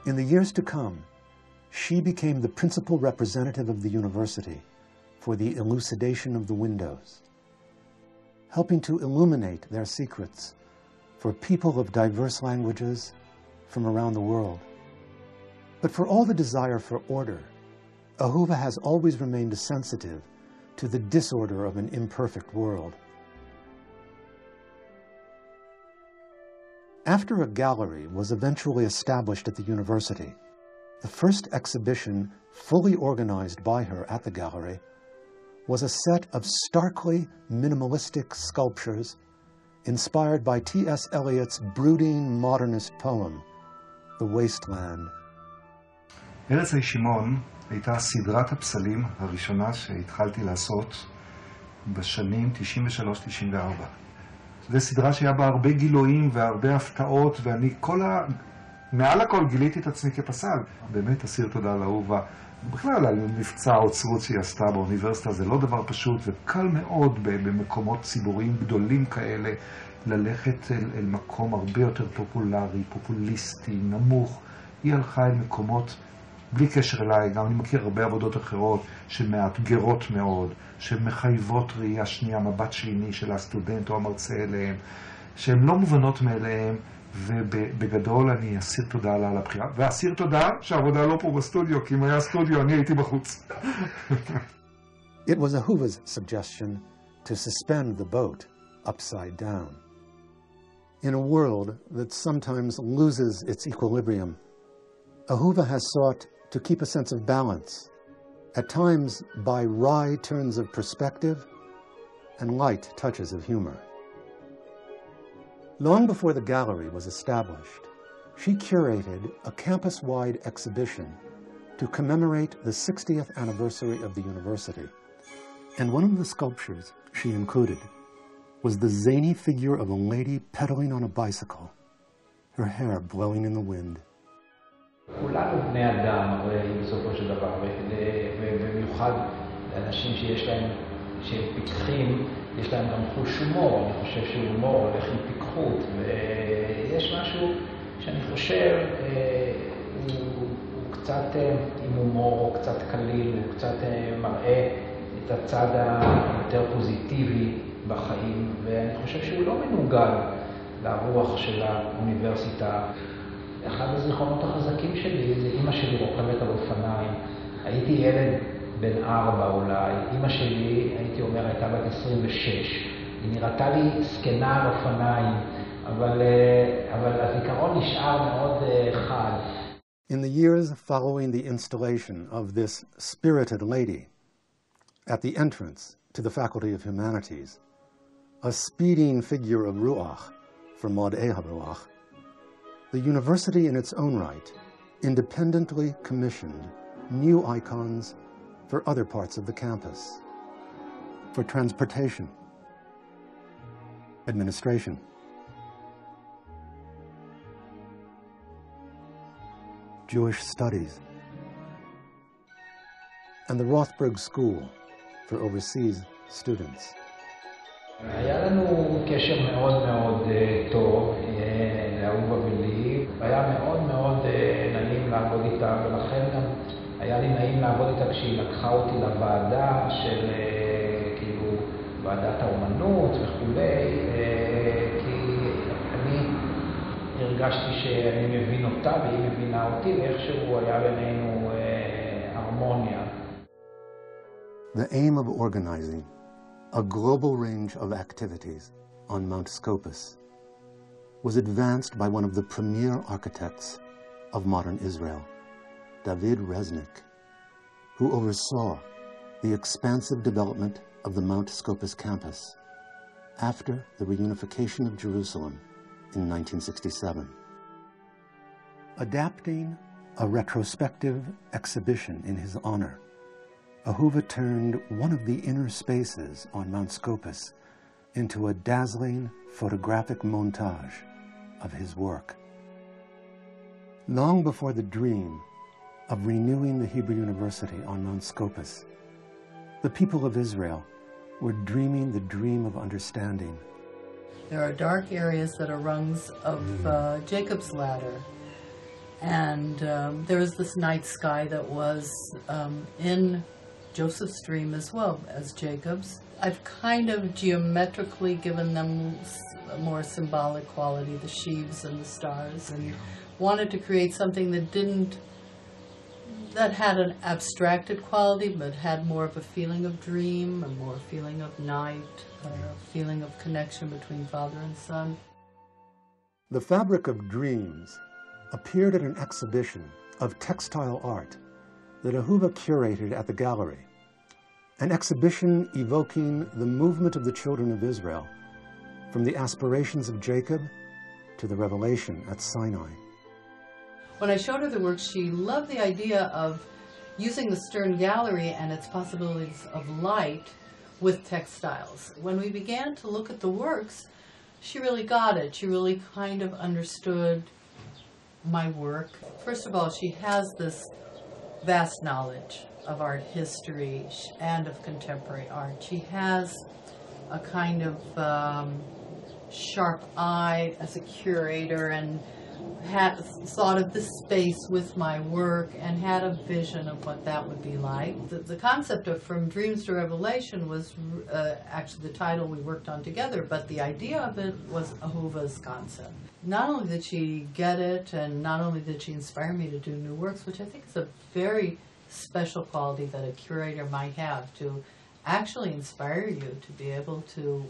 In the years to come, she became the principal representative of the university for the elucidation of the windows, helping to illuminate their secrets for people of diverse languages from around the world. But for all the desire for order, Ahuva has always remained sensitive to the disorder of an imperfect world. After a gallery was eventually established at the university, the first exhibition fully organized by her at the gallery was a set of starkly minimalistic sculptures inspired by T.S. Eliot's brooding modernist poem, The Wasteland. ארץ הישימון הייתה סדרת הפסלים הראשונה שהתחלתי לעשות בשנים 93-94. זו סדרה שהיה בה הרבה גילויים והרבה הפתעות, ואני מעל הכל גיליתי את עצמי כפסל. באמת אסיר תודה לאהובה. בכלל, על מבצע האוצרות שהיא עשתה באוניברסיטה, זה לא דבר פשוט, וקל מאוד במקומות ציבוריים גדולים כאלה, ללכת אל מקום הרבה יותר פופולרי, פופוליסטי, נמוך. היא הלכה אל מקומות, בלי קשר אליי, גם אני מכיר הרבה עבודות אחרות, שמאתגרות מאוד, שמחייבות ראייה שנייה, מבט שני של הסטודנט או המרצה אליהם, שהן לא מובנות מאליהם, ובגדול אני אסיר תודה על הבחירה. ואסיר תודה שהעבודה לא פה בסטודיו, כי אם היה סטודיו אני הייתי בחוץ. It was Ahuva's suggestion to suspend the boat upside down. In a world that sometimes loses its equilibrium, Ahuva has sought to keep a sense of balance, at times by wry turns of perspective and light touches of humor. Long before the gallery was established, she curated a campus-wide exhibition to commemorate the 60th anniversary of the university. And one of the sculptures she included was the zany figure of a lady pedaling on a bicycle, her hair blowing in the wind. כולנו בני אדם, הרי בסופו של דבר, ובמיוחד לאנשים שהם פיקחים, יש להם גם חוש הומור. אני חושב שהומור הולך עם פיקחות, ויש משהו שאני חושב הוא קצת עם הומור, הוא קצת קליל, הוא קצת מראה את הצד היותר פוזיטיבי בחיים, ואני חושב שהוא לא מנוגד לרוח של האוניברסיטה. אחד הזיכרונות החזקים שלי זה אמא שלי רוכבת על אופניים. הייתי ילד בן 4 אולי. אמא שלי, הייתי אומר, הייתה בת 26. היא נראתה לי סקנה על אופניים, אבל הזיכרון נשאר מאוד חד. In the years following the installation of this spirited lady at the entrance to the Faculty of Humanities, a speeding figure of Ruach from Mod'ei HaRuach, the university in its own right independently commissioned new icons for other parts of the campus, for transportation, administration, Jewish studies, and the Rothberg School for overseas students. היה לנו קשר מאוד מאוד טוב, לאהובה ולי. היה מאוד מאוד נעים לעבוד איתה, ולכן גם היה לי נעים לעבוד איתה כשהיא לקחה אותי לוועדה של כאילו ועדת האומנות וכולי, כי אני הרגשתי שאני מבין אותה והיא מבינה אותי, ואיכשהו היה בינינו הרמוניה. The aim of organizing a global range of activities on Mount Scopus was advanced by one of the premier architects of modern Israel, David Resnick, who oversaw the expansive development of the Mount Scopus campus after the reunification of Jerusalem in 1967. Adapting a retrospective exhibition in his honor, Ahuva turned one of the inner spaces on Mount Scopus into a dazzling photographic montage of his work. Long before the dream of renewing the Hebrew University on Mount Scopus, the people of Israel were dreaming the dream of understanding. There are dark areas that are rungs of Jacob's ladder, and And there was this night sky that was in Joseph's dream as well as Jacob's. I've kind of geometrically given them a more symbolic quality, the sheaves and the stars, and wanted to create something that had an abstracted quality, but had more of a feeling of dream, a more feeling of night, a feeling of connection between father and son. The Fabric of Dreams appeared at an exhibition of textile art that Ahuva curated at the gallery, an exhibition evoking the movement of the children of Israel from the aspirations of Jacob to the revelation at Sinai. When I showed her the work, she loved the idea of using the Stern Gallery and its possibilities of light with textiles. When we began to look at the works, she really got it. She really kind of understood my work. First of all, she has this vast knowledge of art history and of contemporary art. She has a kind of sharp eye as a curator, and had thought of this space with my work and had a vision of what that would be like. The concept of From Dreams to Revelation was actually the title we worked on together, but the idea of it was Ahuva's concept. Not only did she get it, and not only did she inspire me to do new works, which I think is a very special quality that a curator might have, to actually inspire you to be able to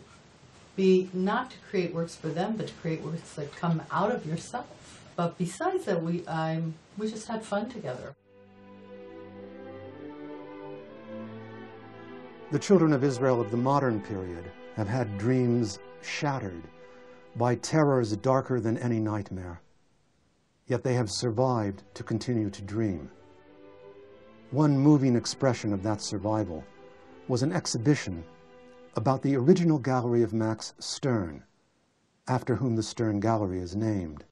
not to create works for them, but to create works that come out of yourself. But besides that, we just had fun together. The children of Israel of the modern period have had dreams shattered by terrors darker than any nightmare. Yet they have survived to continue to dream. One moving expression of that survival was an exhibition about the original gallery of Max Stern, after whom the Stern Gallery is named.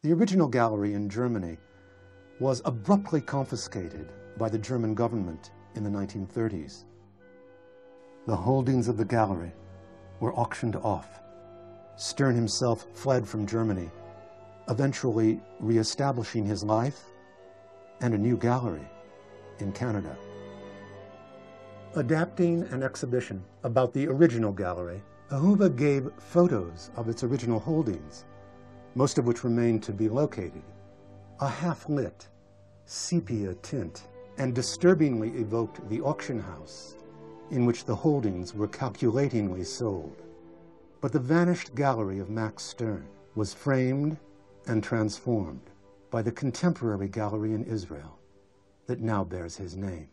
The original gallery in Germany was abruptly confiscated by the German government in the 1930s. The holdings of the gallery were auctioned off. Stern himself fled from Germany, eventually re-establishing his life and a new gallery in Canada. Adapting an exhibition about the original gallery, Ahuva gave photos of its original holdings, most of which remain to be located, a half-lit, sepia tint, and disturbingly evoked the auction house in which the holdings were calculatingly sold. But the vanished gallery of Max Stern was framed and transformed by the contemporary gallery in Israel that now bears his name.